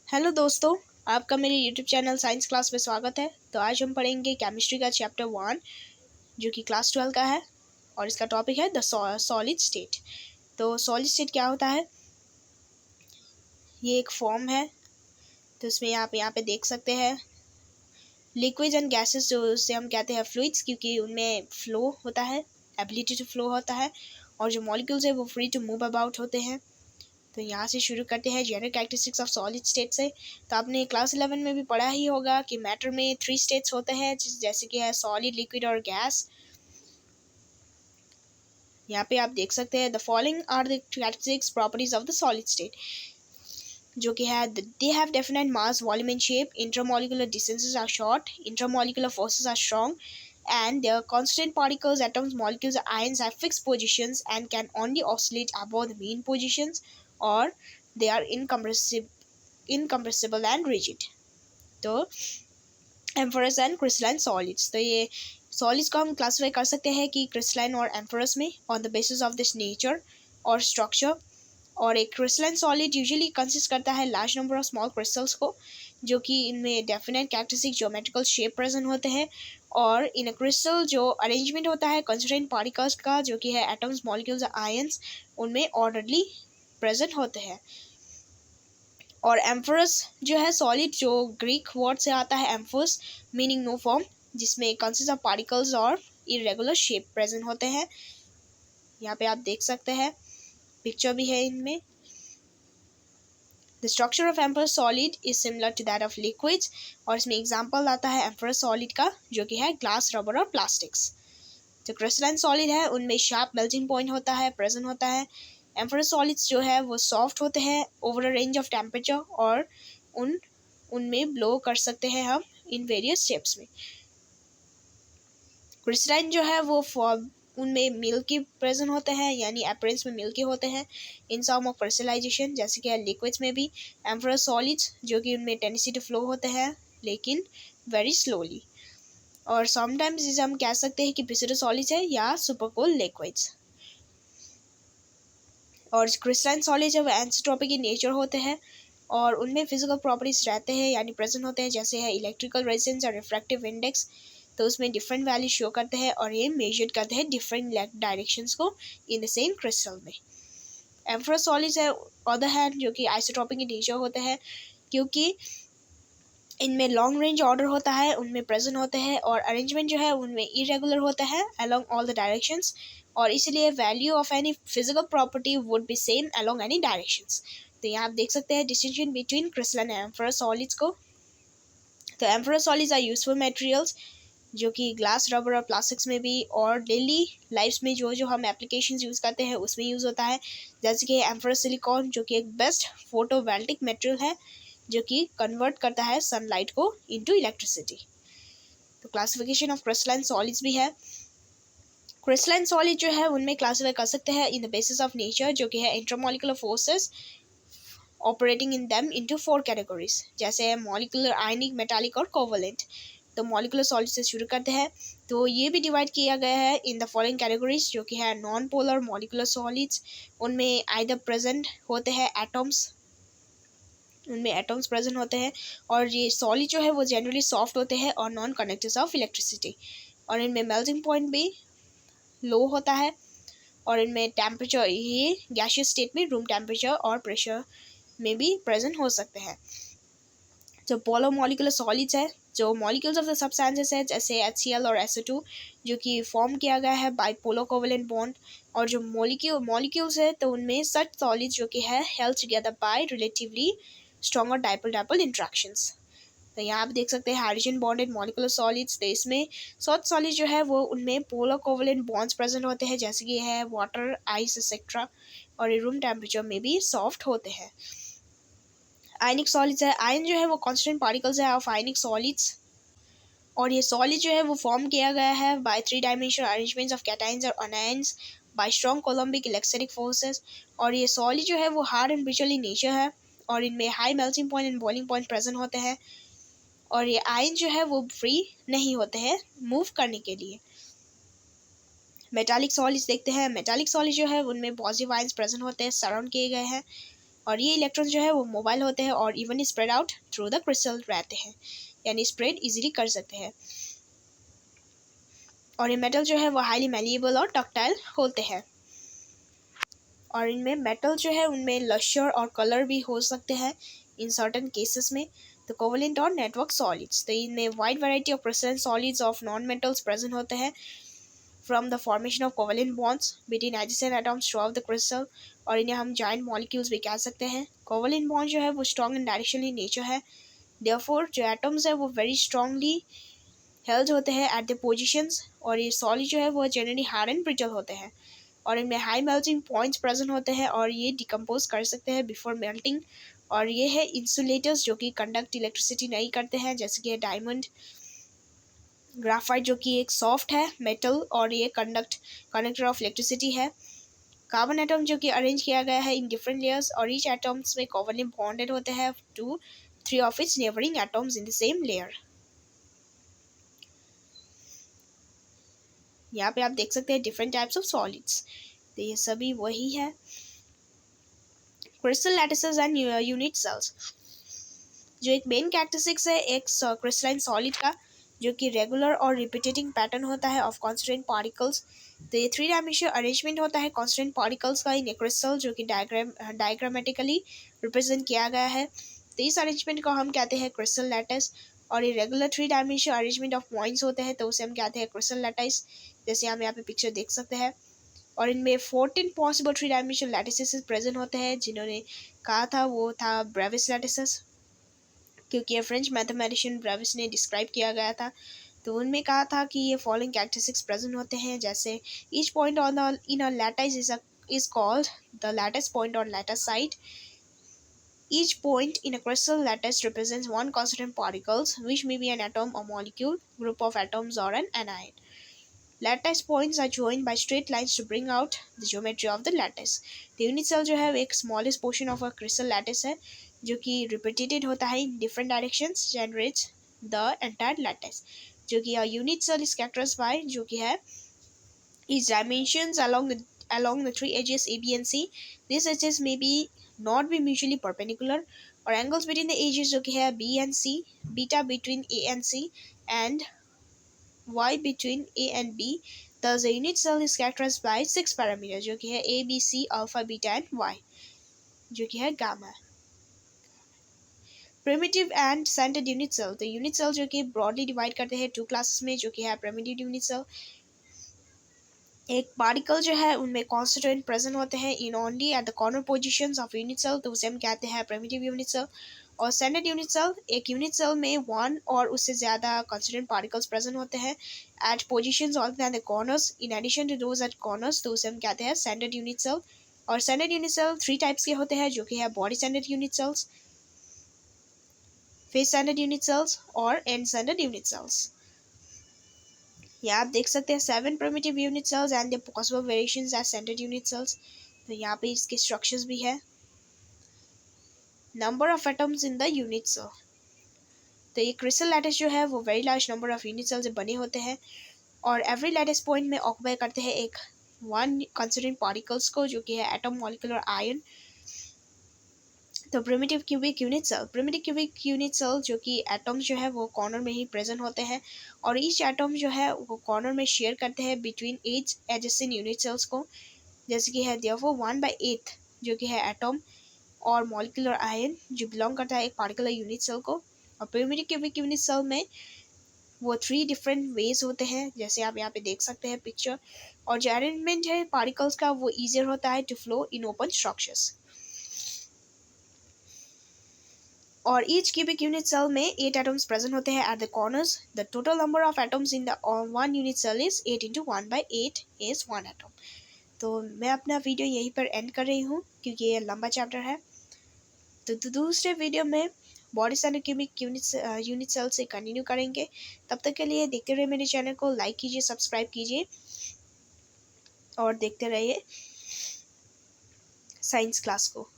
Hello दोस्तों, आपका मेरे यूट्यूब चैनल साइंस क्लास में स्वागत है। तो आज हम पढ़ेंगे केमिस्ट्री का चैप्टर 1 जो कि क्लास 12 का है और इसका टॉपिक है द सॉलिड स्टेट। तो सॉलिड स्टेट क्या होता है? ये एक फॉर्म है। तो इसमें आप यहाँ पे देख सकते हैं लिक्विड्स एंड गैसेस, जो उसे हम कहते हैं फ्लूइड्स, क्योंकि उनमें फ्लो होता है, एबिलिटी टू फ्लो होता है, और जो मॉलिक्यूल्स है वो फ्री टू मूव अबाउट होते हैं। तो यहाँ से शुरू करते हैं general characteristics of solid state से। तो आपने क्लास 11 में भी पढ़ा ही होगा कि मैटर में 3 स्टेट्स होते हैं, जैसे कि है सॉलिड, लिक्विड और गैस। यहाँ पे आप देख सकते हैं the following are the characteristics properties of the solid state, जो कि है they have definite mass, volume and shape, intermolecular distances are short, intermolecular forces are strong, and their constant particles, atoms, molecules, ions have fixed positions and can only oscillate above the mean positions, or they are incompressible and rigid. तो एम्फरस and crystalline solids, तो ये solids को हम classify कर सकते हैं कि crystalline और एम्फरस में on the basis of this nature और स्ट्रक्चर। और एक क्रिस्टलाइन सॉलिड यूजुअली कंसिस्ट करता है large number of small crystals को, जो कि इनमें definite characteristic geometrical shape present होते हैं। और इन अ क्रिस्टल जो अरेंजमेंट होता है कंस्ट्रेंट पार्टिकल्स का, जो कि है एटम्स, मॉलिक्यूल्स, आयंस, उनमें ऑर्डरली प्रेजेंट होते हैं। और एम्फरस जो है सॉलिड, जो ग्रीक वर्ड से आता है एम्फोस, मीनिंग नो फॉर्म, जिसमें कंसिस्ट ऑफ पार्टिकल्स और इरेगुलर शेप प्रेजेंट होते हैं। यहाँ पे आप देख सकते हैं, पिक्चर भी है इनमें। The structure of amorphous solid is similar to that of liquids, और इसमें एग्जांपल आता है एम्फरस सॉलिड का, जो कि है ग्लास, रबर और प्लास्टिक्स। जो क्रिस्टलाइन सॉलिड है उनमें शार्प मेल्टिंग पॉइंट होता है, प्रेजेंट होता है। एम्फरस सॉलिड्स जो है वो सॉफ्ट होते हैं over a range of temperature, और उनमें ब्लो कर सकते हैं हम इन वेरियस शेप्स में। क्रिस्टलाइन जो है वो उनमें मिल्की प्रेजेंट होते हैं, यानी अपीयरेंस में मिल्की होते हैं इन फॉर्म ऑफ क्रिस्टलाइजेशन, जैसे कि लिक्विड्स में भी। एम्फरस सॉलिड्स जो कि उनमें टेंडेंसी टू फ्लो होते हैं, लेकिन वेरी स्लोली। और समटाइम्स इसे हम कह सकते हैं कि पिसरो सॉलिड्स है या सुपरकूल लिक्विड्स। और क्रिस्टलाइन सॉलिड्स है वो एनिसोट्रॉपिक इन नेचर होते हैं, और उनमें फिजिकल प्रॉपर्टीज रहते हैं, यानी प्रेजेंट होते हैं, जैसे है इलेक्ट्रिकल रेजिस्टेंस और रिफ्रैक्टिव इंडेक्स। तो उसमें डिफरेंट वैल्यू शो करते हैं, और ये मेजर करते हैं डिफरेंट डायरेक्शंस को इन द सेम क्रिस्टल में। एम्फरस सॉलिड्स है अदर हैंड जो कि आइसोट्रॉपिक इन नेचर होते हैं, क्योंकि इनमें लॉन्ग रेंज ऑर्डर होता है, उनमें प्रेजेंट होते हैं, और अरेंजमेंट जो है उनमें इरेगुलर होता है अलोंग ऑल द डायरेक्शंस, और इसलिए value of any physical property would be same along any directions. तो यहाँ आप देख सकते हैं distinction between crystalline and amorphous solids को। तो amorphous solids are useful materials, जो कि ग्लास, रबर और प्लास्टिक्स में भी, और डेली लाइफ में जो जो हम एप्लीकेशंस यूज़ करते हैं उसमें यूज़ होता है, जैसे कि एम्फरस सिलिकॉन, जो कि एक बेस्ट फोटोवोल्टिक मटेरियल है, जो कि कन्वर्ट करता है सनलाइट को इनटू इलेक्ट्रिसिटी। तो क्लासिफिकेशन ऑफ क्रिस्टलाइन सॉलिड्स भी है। क्रिस्टलाइन सॉलिड जो है उनमें क्लासिफाई कर सकते हैं in the basis of nature, जो कि है intermolecular forces operating in them into 4 categories, जैसे है मॉलिक्यूलर, आयनिक, मेटालिक और कोवलेंट। तो मॉलिक्यूलर सॉलिड से शुरू करते हैं। तो ये भी डिवाइड किया गया है इन द फॉलोइंग कैटेगरीज, जो कि है नॉन पोलर मॉलिक्यूलर सॉलिड्स, उनमें आइदर प्रेजेंट होते हैं एटम्स, उनमें एटम्स प्रेजेंट होते हैं, और ये सॉलिड जो है वो जनरली सॉफ्ट होते हैं और नॉन कंडक्टर्स ऑफ इलेक्ट्रिसिटी, और इनमें मेल्टिंग पॉइंट भी लो होता है, और इनमें टेम्परेचर, ये गैसियस स्टेट में रूम टेम्परेचर और प्रेशर में भी प्रेजेंट हो सकते हैं। जो पोलर मॉलिक्यूलर सॉलिड्स है, जो मॉलिक्यूल्स ऑफ द सब्सटेंसेस है, जैसे HCl और SO2, जो कि फॉर्म किया गया है बाय पोलर कोवेलेंट बॉन्ड। और जो मॉलिक्यूल्स है तो उनमें सच सॉलिड्स जो कि है held together by relatively stronger dipole interactions. तो यहाँ आप देख सकते हैं हाइड्रोजन बॉन्डेड मॉलिक्यूलर सॉलिड्स। तो इसमें सॉफ्ट सॉलिड जो है वो उनमें पोलर कोवेलेंट बॉन्ड्स प्रेजेंट होते हैं, जैसे कि है वाटर, आइस एक्सेट्रा, और ये रूम टेम्परेचर में भी सॉफ्ट होते हैं। आयनिक सॉलिड्स है, आयन जो है वो कांस्टेंट पार्टिकल्स है ऑफ आयनिक सॉलिड्स, और ये सॉलिड जो है वो फॉर्म किया गया है by 3 dimensional arrangements of cations और anions by strong coulombic electric forces. और ये सॉलिड जो है वो hard and brittle in nature है, और इनमें high melting point and boiling point present होते हैं, और ये आयन जो है वो फ्री नहीं होते हैं मूव करने के लिए। मेटालिक सॉलिड्स देखते हैं। मेटालिक सॉलिड जो है उनमें पॉजिटिव आयंस प्रेजेंट होते हैं, सराउंड किए गए हैं, और ये इलेक्ट्रॉन जो है वो मोबाइल होते हैं और evenly spread out through the crystal रहते हैं, यानी स्प्रेड इजीली कर सकते हैं। और ये मेटल जो है वो हाईली मैलिएबल और डक्टाइल होते हैं। और इनमें मेटल जो है उनमें लश्यर और कलर भी हो सकते हैं इन सर्टन केसेस में। तो कोवलेंट और नेटवर्क सॉलिड्स, तो इनमें wide variety of present solids of non metals present होते हैं from the formation of covalent bonds between adjacent atoms through out the crystal, और इन्हें हम जाइंट मॉलिक्यूल्स भी कह सकते हैं। कोवलेंट बॉन्ड जो है वो strong and directional in nature है, देयरफॉर जो एटम्स है वो वेरी स्ट्रांगली हेल्ड होते हैं एट द पोजिशंस, और ये सॉलिड जो है वो जनरली हार्ड एंड ब्रिटल होते हैं और इनमें हाई मेल्टिंग पॉइंट्स प्रेजेंट होते हैं और ये डिकम्पोज कर सकते हैं बिफोर मेल्टिंग। और ये है इंसुलेटर्स जो कि कंडक्ट इलेक्ट्रिसिटी नहीं करते हैं, जैसे कि डायमंड, ग्राफाइट जो कि एक सॉफ्ट है मेटल और ये कंडक्टर ऑफ इलेक्ट्रिसिटी है। कार्बन एटम जो कि अरेंज किया गया है इन डिफरेंट लेयर्स और ईच एटम्स में कोवलेंट बॉन्डेड होते हैं to 3 of its neighbouring atoms in the same layer. यहाँ पे आप देख सकते हैं डिफरेंट टाइप्स ऑफ सॉलिड्स, तो ये सभी वही है। Crystal lattices and unit sales, जो एक मेन कैरेक्टरिस्टिक्स है एक क्रिस्टलाइन सॉलिड का, जो कि रेगुलर और रिपीटेटिंग पैटर्न होता है ऑफ कॉन्स्टेंट पार्टिकल्स। तो ये 3 डायमेंशनल अरेंजमेंट होता है कॉन्स्टेंट पार्टिकल्स का इन ए क्रिस्टल, जो कि डायग्रामेटिकली रिप्रेजेंट किया गया है। तो इस अरेंजमेंट को हम कहते हैं क्रिस्टल लैटिस। और ये regular 3 dimensional arrangement of points होते हैं, तो उसे हम कहते हैं क्रिस्टल लैटिस, जैसे हम यहाँ पे पिक्चर देख सकते हैं। और इनमें 14 पॉसिबल 3 डायमेंशनल लैटिसेस प्रेजेंट होते हैं, जिन्होंने कहा था वो था ब्रेविस लैटिसेस, क्योंकि ये फ्रेंच मैथमेटिशियन ब्रेविस ने डिस्क्राइब किया गया था। तो उनमें कहा था कि ये फॉलोइंग कैरेक्टरिस्टिक्स प्रेजेंट होते हैं, जैसे each point on the in a lattice is called the lattice point or lattice site. Each point in a crystal lattice represents one constituent particles, which may be an atom, a molecule, group of atoms, or an anion. Lattice points are joined by straight lines to bring out the geometry of the lattice. The unit cell जो है एक smallest portion of a crystal lattice है, जो कि repeated होता है in different directions, generates the entire lattice. जो कि a unit cell is characterized by जो कि है its dimensions along the 3 edges A, B and C. These edges may be not be mutually perpendicular, और angles between the edges जो कि है B and C, beta between A and C, and y between A and B. Thus the unit cell is characterized by 6 parameters, जो कि है A, B, C, alpha, beta and y, जो कि है gamma. Primitive and centered unit cell, तो unit cell जो कि broadly divide करते हैं 2 classes में, जो कि है primitive unit cell. एक पार्टिकल जो है उनमें कॉन्स्टिट्यूएंट प्रेजेंट होते हैं in only at the corner positions of unit cell, तो उसे हम कहते हैं प्रिमिटिव यूनिट सेल. और सेंटेड यूनिट सेल, एक यूनिट सेल में 1 और उससे ज़्यादा कॉन्स्टिट्यूएंट पार्टिकल्स प्रेजेंट होते हैं at positions all the corners in addition to those at corners, तो उसे हम कहते हैं सेंटेड यूनिट सेल. और सेंटेड यूनिट सेल 3 टाइप्स के होते हैं, जो कि है body centred unit cells, face centred unit cells और एंड सेंटेड यूनिट सेल्स. यहाँ आप देख सकते हैं 7 primitive unit cells and their possible variations as centered unit cells. तो यहाँ पे इसके structures भी है. Number of atoms in the unit cell, तो ये crystal lattice जो है वो very large number of unit cells से बने होते हैं और every lattice point में occupy करते हैं एक one constituent particles को, जो कि है atom, molecule और ion. तो primitive cubic unit cell, primitive cubic unit cell जो कि एटम्स जो है वो कॉर्नर में ही प्रेजेंट होते हैं और ईच एटम जो है वो कॉर्नर में शेयर करते हैं between edge adjacent unit cells को, जैसे कि है देयरफॉर 1/8 जो कि है एटम और मॉलिक्यूलर आयन जो बिलोंग करता है एक पार्टिकुलर यूनिट सेल को. और प्रिमिटिव क्यूबिक यूनिट सेल में वो 3 डिफरेंट वेज होते हैं, जैसे आप यहाँ पे देख सकते हैं पिक्चर. और जो अरेंजमेंट है पार्टिकल्स का वो ईजियर होता है to flow in open structures. और ईच क्यूबिक यूनिट सेल में 8 एटम्स प्रेजेंट होते हैं at the corners. The total number of atoms in the one unit cell is 8 into 1/8 is 1 atom. तो मैं अपना वीडियो यहीं पर एंड कर रही हूँ क्योंकि ये लंबा चैप्टर है. तो दूसरे वीडियो में body centred cubic unit cell से कंटिन्यू करेंगे. तब तक के लिए देखते रहिए मेरे चैनल को, लाइक कीजिए, सब्सक्राइब कीजिए और देखते रहिए साइंस क्लास को.